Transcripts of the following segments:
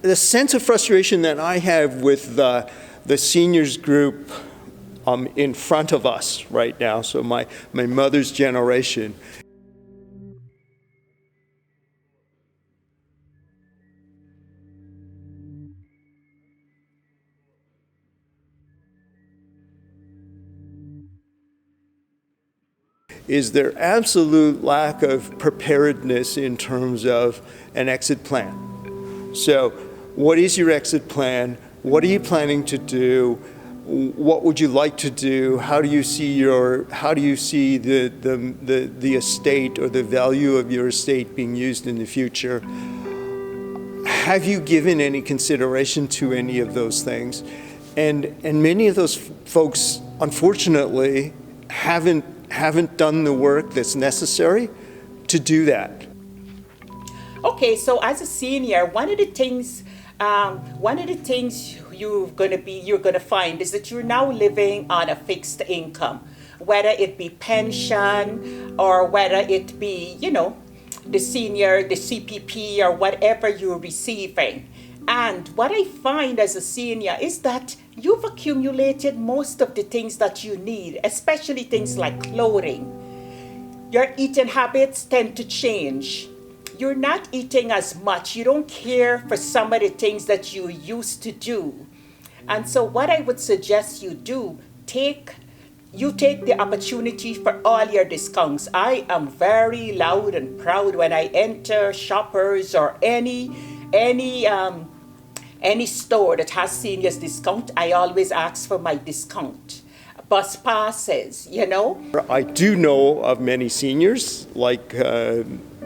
the sense of frustration that I have with the seniors group in front of us right now, so my mother's generation, is their absolute lack of preparedness in terms of an exit plan. So what is your exit plan? What are you planning to do? What would you like to do? How do you see the estate or the value of your estate being used in the future? Have you given any consideration to any of those things? And many of those folks, unfortunately, haven't done the work that's necessary to do that. Okay, so as a senior, one of the things you're gonna find is that you're now living on a fixed income, whether it be pension or whether it be, the CPP or whatever you're receiving. And what I find as a senior is that you've accumulated most of the things that you need, especially things like clothing. Your eating habits tend to change. You're not eating as much. You don't care for some of the things that you used to do. And so what I would suggest you do, take the opportunity for all your discounts. I am very loud and proud when I enter Shoppers or any store that has seniors discount. I always ask for my discount. Bus passes, I do know of many seniors, like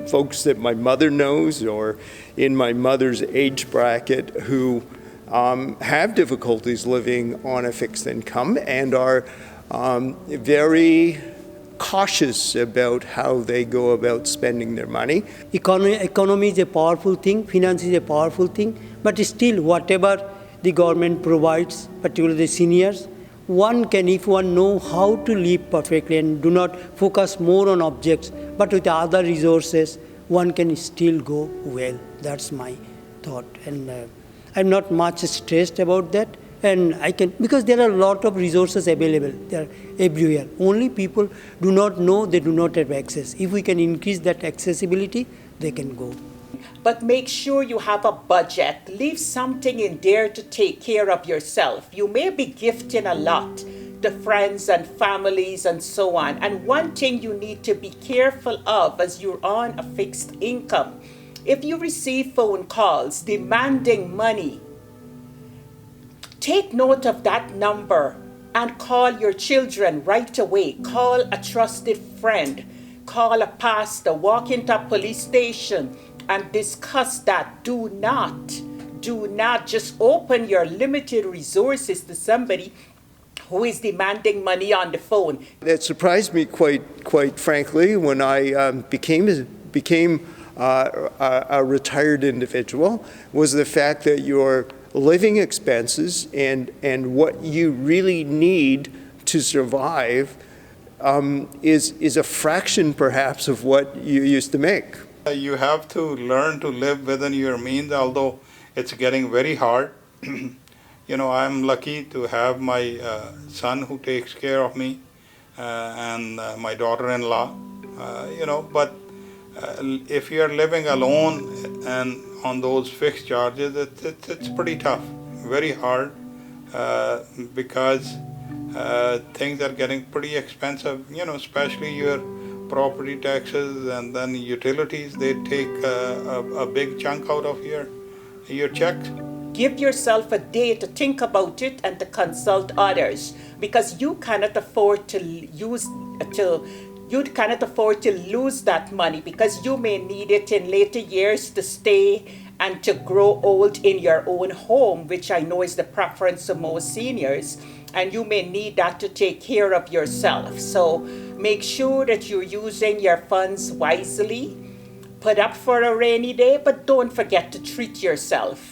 folks that my mother knows or in my mother's age bracket who have difficulties living on a fixed income and are very cautious about how they go about spending their money. Economy is a powerful thing, finance is a powerful thing, but still whatever the government provides, particularly the seniors, one can, if one know how to live perfectly and do not focus more on objects, but with other resources, one can still go well. That's my thought. And I'm not much stressed about that. And because there are a lot of resources available, they are everywhere. Only people do not know, they do not have access. If we can increase that accessibility, they can go. But make sure you have a budget. Leave something in there to take care of yourself. You may be gifting a lot to friends and families and so on. And one thing you need to be careful of as you're on a fixed income, if you receive phone calls demanding money, take note of that number and call your children right away. Call a trusted friend. Call a pastor. Walk into a police station and discuss that. Do not just open your limited resources to somebody who is demanding money on the phone. That surprised me quite frankly when I became a retired individual was the fact that your living expenses and what you really need to survive is a fraction perhaps of what you used to make. You have to learn to live within your means, although it's getting very hard. I'm lucky to have my son who takes care of me and my daughter-in-law, but if you're living alone and on those fixed charges, it's pretty tough, very hard, because things are getting pretty expensive, especially your property taxes and then utilities. They take a big chunk out of your check. Give yourself a day to think about it and to consult others, because you cannot afford to lose that money, because you may need it in later years to stay and to grow old in your own home, which I know is the preference of most seniors, and you may need that to take care of yourself. So make sure that you're using your funds wisely. Put up for a rainy day, but don't forget to treat yourself.